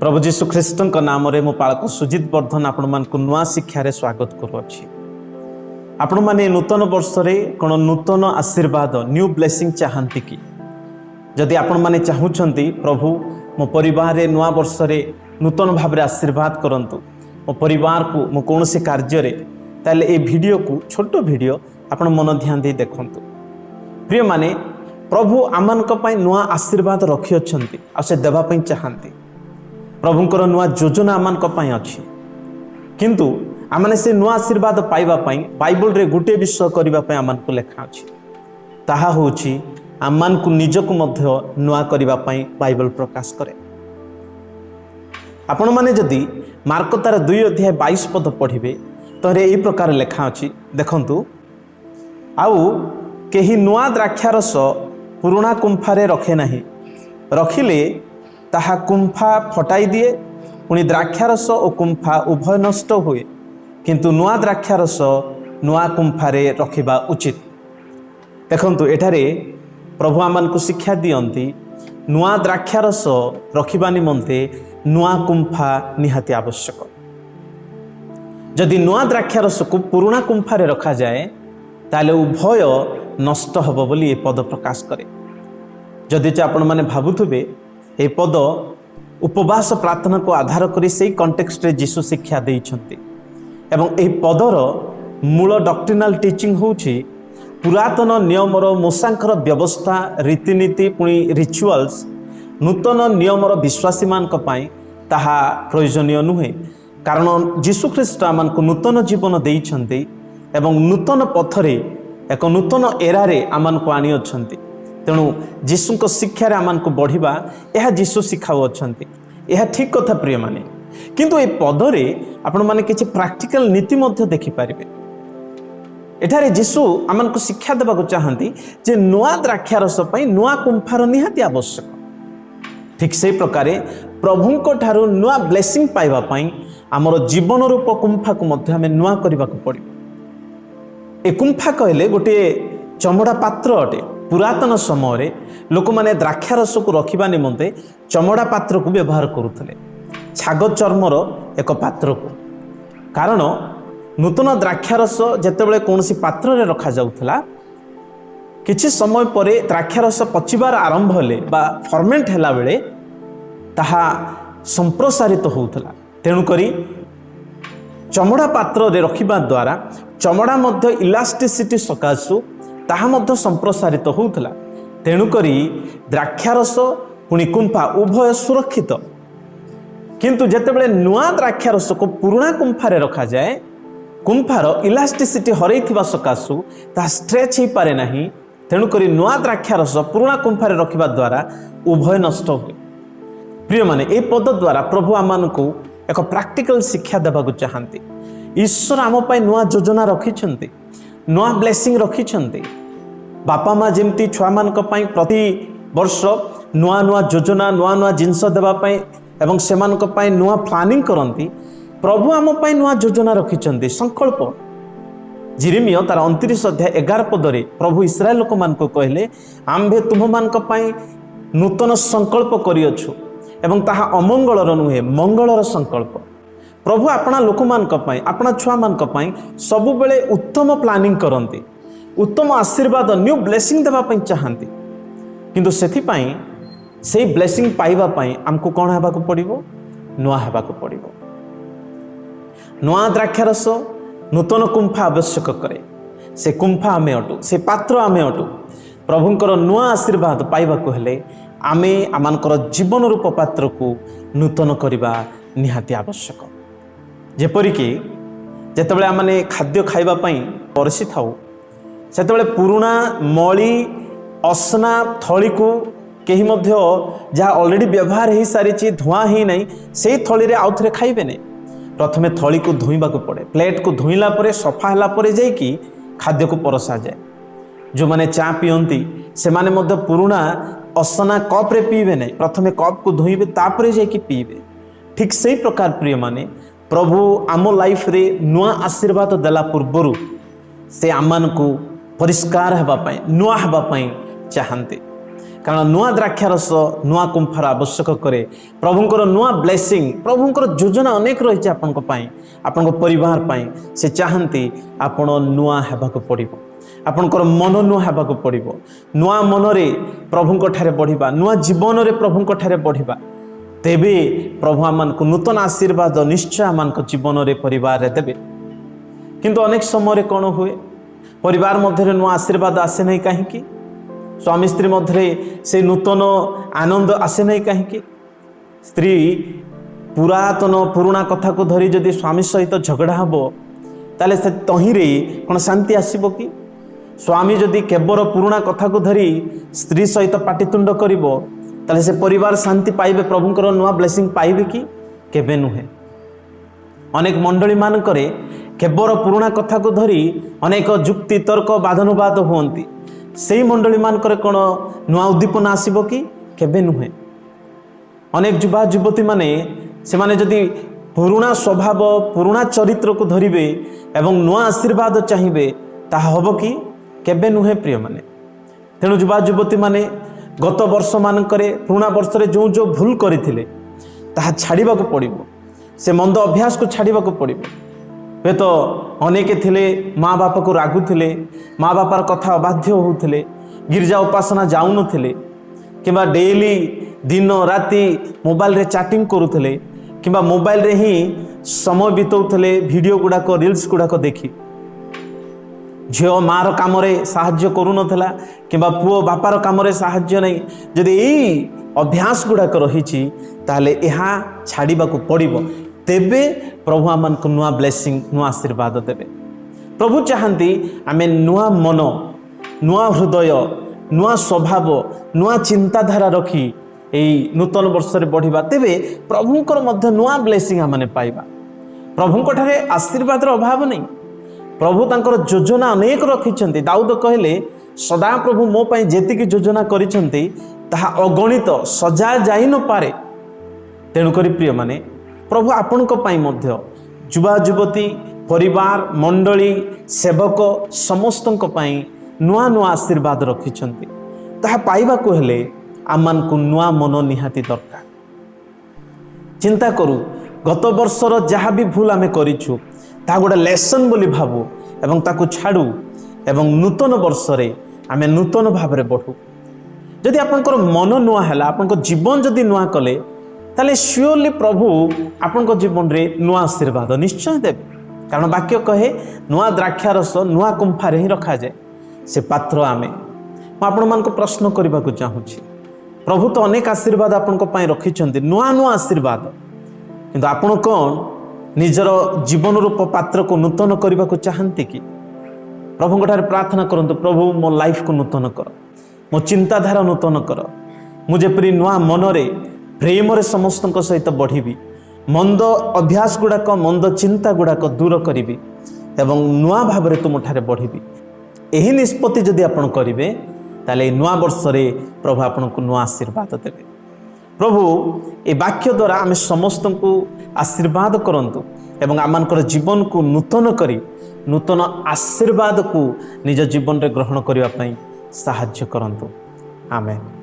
प्रभु जीशु ख्रीष्ट नाम रे मो पालक सुजित वर्धन आपण मान को नुआ शिक्षा स्वागत करुच्ची। आपण माने नूतन वर्ष रे कोन नूतन आशीर्वाद न्यू ब्लेसिंग चाहती कि जदि आपण माने चाहूछंती प्रभु मो परिवार रे नुआ वर्ष रे नूतन भाव आशीर्वाद करंतु मो परिवार को मो कौन से कार्य रे ताले ए वीडियो को छोटो वीडियो आपण मन ध्यान दे देखंतु। प्रिय माने प्रभु आमन को पई नुआ आशीर्वाद रखि अछंती आ से देबा पई चाहंती। प्रभुंकर नुआ योजना आमन को पई अछि किंतु आमने से नुआ आशीर्वाद पाइबा पई बाइबल रे गुटे विषय करिबा पई आमन को लेखा अछि ताहा होछि आमन को निजको मध्य नुआ करिबा पई बाइबल प्रकाश करे। आपण माने जदि मार्क तार 2 अध्याय 22 पद पढ़िबे तो रे ए प्रकार लेखा अछि देखंतु। आउ केही नुआ द्राक्षारस पुराना कुंफारे रखे नाही, रखिले ताहा कुंफा फटाई दिए, पुणी द्राक्षारस और कुंफा उभय नष्ट हुए, किंतु नुआ द्राक्षारस नुआ कुंफारे रखिबा उचित। देखंतु एठारे प्रभु आमन को शिक्षा दियंती नुआ द्राक्षारस रखिबा निमंते नुआ कुंफा निहाती आवश्यक। जदि नुआ द्राक्षारस को पुराना कुंफारे रखा जाए ताले उभय नष्ट हब बोली ए पद प्रकाश करे। जदि आपण माने भाबुथुबे ए पद उपवास प्रार्थना को आधार करी से कॉन्टेक्स्ट रे जीशु शिक्षा देइछंती एवं ए पदर मूल डॉक्ट्रिनल टीचिंग होछि पुरातन नियमर मूसांकर व्यवस्था रीतिनीति पुणी रिचुअल्स नूतन नियमर विश्वासी मान को पाई ताहा प्रयोजनीय नुहे, कारण जीशु ख्रीष्ट आमन को नूतन जीवन देइछंती एवं नूतन पथरे एक नूतन एरारे आमन को आनी अछंती। तेणु जीशु को शिक्षा रे आमन को बढ़िबा यह जीशु शिखाउ अछंती, यह ठीक कथा प्रिय माने। किंतु ए पदरे आपण माने किछि प्रैक्टिकल नीति मध्य देखि पारिबे। एठारे जीशु आमन को शिक्षा देबा को चाहंती जे नुआ द्राक्षारस पई नुआ कुंफार निहाती आवश्यक। ठीक से प्रकारे प्रभुंको ठारू नुआ ब्लेसिंग पाइबा पई हमर जीवन रूप कुंफा को मध्य हमें नुआ करबा को पड़िबो। ए कुंफा कहले गोटे चमड़ा पात्र अटे। पुरातन समय रे लोक माने द्राक्षारस को रखिबा निमंते चमड़ा पात्र को व्यवहार करुथले, छाग चर्मर एक पात्र को। कारण नूतन द्राक्षारस जेतेबेले कोनसी पात्र रे रखा जाउथला किछि समय परे द्राक्षारस पचिबार आरंभ हेले बा फर्मेंट हैला बेले ताहा संप्रसारित होउथला। तेणु करी चमड़ा पात्र रे रखिबा द्वारा चमड़ा मध्य इलास्टिसिटी सकाशु ताहा मध्य संप्रसारित होउथला। तेणु करी द्राक्षारस पुणी कुंफा उभय सुरक्षित। किंतु जेतेबेले नुआ द्राक्षारस को पुराना कुंफारे रखा जाए कुंफार इलास्टिसिटी हरैथिबा सकाशु ता स्ट्रेच ही पारे नाही। तेणु करी नुआ द्राक्षारस पुराना कुंफारे रखिबा द्वारा उभय नष्ट हुए। प्रिय माने ए पद द्वारा प्रभु आमन को एक प्रैक्टिकल शिक्षा देबाकु चाहंती। ईश्वर आम पाई नुआ योजना रखिछंती, नुआ ब्लेसिंग रखिछंती। बापा माँ जेमती छुआ मान पाई प्रति वर्ष नुआ नुआ योजना नुआ नुआ जिनस देबा पाई एवं सेमान को पाई नुआ प्लानिंग करंती, प्रभु आम पाई नुआ योजना रखिछंती। संकल्प जिरिमिया तार 29 अध्याय 11 पदरे प्रभु इस्राएल लोक मान को कहले आम्भे तुम मान को पाई नूतन संकल्प करियछु एवं ताहा अमंगलर नुहे मंगलर संकल्प। प्रभु अपना लोक मान को पाई अपना छुआ मान को पाई सबु बेले उत्तम प्लानिंग करंती, उत्तम आशीर्वाद न्यू ब्लेसिंग देबा पई चाहंती। किंतु सेथि पई सेही ब्लेसिंग पाइबा पई हमको कोन हेबा को पड़िबो? नुआ हेबा को पड़िबो। नुआ द्राक्षारस नूतन कुंफा आवश्यक करे। से कुंफा आमे अटु, से पात्र आमे अटु। प्रभुंकर नुआ आशीर्वाद पाइबा को हेले आमे आमानकर जीवन रूप पात्र को नूतन करिबा निहाती आवश्यक। जेपरिकी जेतेबेले आमने खाद्य खाइबा पई परसी थाउ सेतेबेले पुराना मली असना थली को केही मध्य जहाँ ऑलरेडी व्यवहार हो सारी धुआं ही नहीं से थली रे आउथरे खाइबे नहीं। प्रथमे थली को धोइबा को पड़े, प्लेट को धोइला परे सफा हला परे जाइकी खाद्य को परसा जाए। जो माने चा पियंती से माने मध्य पुराना असना कप रे पीबे नहीं, प्रथमे कप को धोइबे तापरे जाइकी पीबे। ठीक सही प्रकार प्रिय माने प्रभु आम लाइफ रे नुआ आशीर्वाद देला पूर्वरु से आमान को परिष्कार हेबा पई नुआ हेबा पई चाहंते। କାରଣ ନୂଆ ଦ୍ରାକ୍ଷାରସ ନୂଆ କୁମ୍ଭାର ଆବଶ୍ୟକ କରେ। ପ୍ରଭୁଙ୍କର ନୂଆ ବ୍ଲେସିଂ, ପ୍ରଭୁଙ୍କର ଯୋଜନା ଅନେକ ରହିଛି ଆପଣଙ୍କ ପାଇଁ, ଆପଣଙ୍କ ପରିବାର ପାଇଁ। ସେ ଚାହାନ୍ତି ଆପଣ ନୂଆ ହେବାକୁ ପଡ଼ିବ, ଆପଣଙ୍କର ମନ ନୂଆ ହେବାକୁ ପଡ଼ିବ। ନୂଆ ମନରେ ପ୍ରଭୁଙ୍କ ଠାରେ ବଢ଼ିବା, ନୂଆ ଜୀବନରେ ପ୍ରଭୁଙ୍କ ଠାରେ ବଢ଼ିବା। ତେବେ ପ୍ରଭୁ ଆମମାନଙ୍କୁ ନୂତନ ଆଶୀର୍ବାଦ ନିଶ୍ଚୟ ଆମମାନଙ୍କ ଜୀବନରେ ପରିବାରରେ ଦେବେ। କିନ୍ତୁ ଅନେକ ସମୟରେ କ'ଣ ହୁଏ, ପରିବାର ମଧ୍ୟରେ ନୂଆ ଆଶୀର୍ବାଦ ଆସେ ନାହିଁ କାହିଁକି? ସ୍ୱାମୀ ସ୍ତ୍ରୀ ମଧ୍ୟରେ ସେ ନୂତନ ଆନନ୍ଦ ଆସେ ନାହିଁ କାହିଁକି? ସ୍ତ୍ରୀ ପୁରାତନ ପୁରୁଣା କଥାକୁ ଧରି ଯଦି ସ୍ୱାମୀ ସହିତ ଝଗଡ଼ା ହେବ, ତାହେଲେ ସେ ତହିଁରେ କ'ଣ ଶାନ୍ତି ଆସିବ କି? ସ୍ୱାମୀ ଯଦି କେବଳ ପୁରୁଣା କଥାକୁ ଧରି ସ୍ତ୍ରୀ ସହିତ ପାଟିତୁଣ୍ଡ କରିବ, ତାହେଲେ ସେ ପରିବାର ଶାନ୍ତି ପାଇବେ, ପ୍ରଭୁଙ୍କର ନୂଆ ବ୍ଲେସିଂ ପାଇବେ କି? କେବେ ନୁହେଁ। ଅନେକ ମଣ୍ଡଳୀମାନଙ୍କରେ କେବଳ ପୁରୁଣା କଥାକୁ ଧରି ଅନେକ ଯୁକ୍ତି ତର୍କ ବାଦାନୁବାଦ ହୁଅନ୍ତି। ସେହି ମଣ୍ଡଳୀମାନଙ୍କରେ କ'ଣ ନୂଆ ଉଦ୍ଦୀପନା ଆସିବ କି? କେବେ ନୁହେଁ। ଅନେକ ଯୁବା ଯୁବତୀମାନେ ସେମାନେ ଯଦି ପୁରୁଣା ସ୍ୱଭାବ ପୁରୁଣା ଚରିତ୍ରକୁ ଧରିବେ ଏବଂ ନୂଆ ଆଶୀର୍ବାଦ ଚାହିଁବେ, ତାହା ହେବ କି? କେବେ ନୁହେଁ ପ୍ରିୟମାନେ। ତେଣୁ ଯୁବା ଯୁବତୀମାନେ ଗତ ବର୍ଷମାନଙ୍କରେ ପୁରୁଣା ବର୍ଷରେ ଯେଉଁ ଯେଉଁ ଭୁଲ କରିଥିଲେ ତାହା ଛାଡ଼ିବାକୁ ପଡ଼ିବ। ସେ ମନ୍ଦ ଅଭ୍ୟାସକୁ ଛାଡ଼ିବାକୁ ପଡ଼ିବ। ହୁଏତ ଅନେକ ଥିଲେ ମା' ବାପାକୁ ରାଗୁଥିଲେ, ମା' ବାପାର କଥା ଅବାଧ୍ୟ ହେଉଥିଲେ, ଗିର୍ଜା ଉପାସନା ଯାଉନଥିଲେ, କିମ୍ବା ଡେଲି ଦିନ ରାତି ମୋବାଇଲରେ ଚାଟିଂ କରୁଥିଲେ, କିମ୍ବା ମୋବାଇଲରେ ହିଁ ସମୟ ବିତାଉଥିଲେ ଭିଡ଼ିଓ ଗୁଡ଼ାକ ରିଲ୍ସ ଗୁଡ଼ାକ ଦେଖି। ଝିଅ ମା'ର କାମରେ ସାହାଯ୍ୟ କରୁନଥିଲା, କିମ୍ବା ପୁଅ ବାପାର କାମରେ ସାହାଯ୍ୟ ନାହିଁ। ଯଦି ଏଇ ଅଭ୍ୟାସ ଗୁଡ଼ାକ ରହିଛି, ତାହେଲେ ଏହା ଛାଡ଼ିବାକୁ ପଡ଼ିବ। ତେବେ ପ୍ରଭୁ ଆମମାନଙ୍କୁ ନୂଆ ବ୍ଲେସିଂ ନୂଆ ଆଶୀର୍ବାଦ ଦେବେ। ପ୍ରଭୁ ଚାହାନ୍ତି ଆମେ ନୂଆ ମନ, ନୂଆ ହୃଦୟ, ନୂଆ ସ୍ୱଭାବ, ନୂଆ ଚିନ୍ତାଧାରା ରଖି ଏହି ନୂତନ ବର୍ଷରେ ବଢ଼ିବା। ତେବେ ପ୍ରଭୁଙ୍କର ମଧ୍ୟ ନୂଆ ବ୍ଲେସିଂ ଆମେ ପାଇବା। ପ୍ରଭୁଙ୍କଠାରେ ଆଶୀର୍ବାଦର ଅଭାବ ନାହିଁ। ପ୍ରଭୁ ତାଙ୍କର ଯୋଜନା ଅନେକ ରଖିଛନ୍ତି। ଦାଉଦ କହିଲେ, ସଦାପ୍ରଭୁ ମୋ ପାଇଁ ଯେତିକି ଯୋଜନା କରିଛନ୍ତି ତାହା ଅଗଣିତ, ସଜା ଯାଇ ନପାରେ। ତେଣୁକରି ପ୍ରିୟମାନେ, ପ୍ରଭୁ ଆପଣଙ୍କ ପାଇଁ ମଧ୍ୟ ଯୁବା ଯୁବତୀ, ପରିବାର, ମଣ୍ଡଳୀ, ସେବକ ସମସ୍ତଙ୍କ ପାଇଁ ନୂଆ ନୂଆ ଆଶୀର୍ବାଦ ରଖିଛନ୍ତି। ତାହା ପାଇବାକୁ ହେଲେ ଆମମାନଙ୍କୁ ନୂଆ ମନ ନିହାତି ଦରକାର। ଚିନ୍ତା କରୁ, ଗତ ବର୍ଷର ଯାହା ବି ଭୁଲ ଆମେ କରିଛୁ ତାହା ଗୋଟେ ଲେସନ୍ ବୋଲି ଭାବୁ ଏବଂ ତାକୁ ଛାଡ଼ୁ, ଏବଂ ନୂତନ ବର୍ଷରେ ଆମେ ନୂତନ ଭାବରେ ବଢ଼ୁ। ଯଦି ଆପଣଙ୍କର ମନ ନୂଆ ହେଲା, ଆପଣଙ୍କ ଜୀବନ ଯଦି ନୂଆ କଲେ, ତାହେଲେ ସିଓରଲି ପ୍ରଭୁ ଆପଣଙ୍କ ଜୀବନରେ ନୂଆ ଆଶୀର୍ବାଦ ନିଶ୍ଚୟ ଦେବେ। କାରଣ ବାକ୍ୟ କହେ, ନୂଆ ଦ୍ରାକ୍ଷାରସ ନୂଆ କୁମ୍ଭାରେ ହିଁ ରଖାଯାଏ। ସେ ପାତ୍ର ଆମେ। ମୁଁ ଆପଣମାନଙ୍କୁ ପ୍ରଶ୍ନ କରିବାକୁ ଚାହୁଁଛି, ପ୍ରଭୁ ତ ଅନେକ ଆଶୀର୍ବାଦ ଆପଣଙ୍କ ପାଇଁ ରଖିଛନ୍ତି, ନୂଆ ନୂଆ ଆଶୀର୍ବାଦ, କିନ୍ତୁ ଆପଣ କ'ଣ ନିଜର ଜୀବନ ରୂପ ପାତ୍ରକୁ ନୂତନ କରିବାକୁ ଚାହାନ୍ତି କି? ପ୍ରଭୁଙ୍କଠାରେ ପ୍ରାର୍ଥନା କରନ୍ତୁ, ପ୍ରଭୁ ମୋ ଲାଇଫକୁ ନୂତନ କର, ମୋ ଚିନ୍ତାଧାରା ନୂତନ କର। ମୁଁ ଯେପରି ନୂଆ ମନରେ ପ୍ରେମରେ ସମସ୍ତଙ୍କ ସହିତ ବଢ଼ିବି, ମନ୍ଦ ଅଭ୍ୟାସ ଗୁଡ଼ାକ ମନ୍ଦ ଚିନ୍ତା ଗୁଡ଼ାକ ଦୂର କରିବି ଏବଂ ନୂଆ ଭାବରେ ତୁମଠାରେ ବଢ଼ିବି। ଏହି ନିଷ୍ପତ୍ତି ଯଦି ଆପଣ କରିବେ, ତାହେଲେ ଏହି ନୂଆ ବର୍ଷରେ ପ୍ରଭୁ ଆପଣଙ୍କୁ ନୂଆ ଆଶୀର୍ବାଦ ଦେବେ। ପ୍ରଭୁ ଏ ବାକ୍ୟ ଦ୍ୱାରା ଆମେ ସମସ୍ତଙ୍କୁ ଆଶୀର୍ବାଦ କରନ୍ତୁ ଏବଂ ଆମମାନଙ୍କର ଜୀବନକୁ ନୂତନ କରି ନୂତନ ଆଶୀର୍ବାଦକୁ ନିଜ ଜୀବନରେ ଗ୍ରହଣ କରିବା ପାଇଁ ସାହାଯ୍ୟ କରନ୍ତୁ। ଆମେନ୍।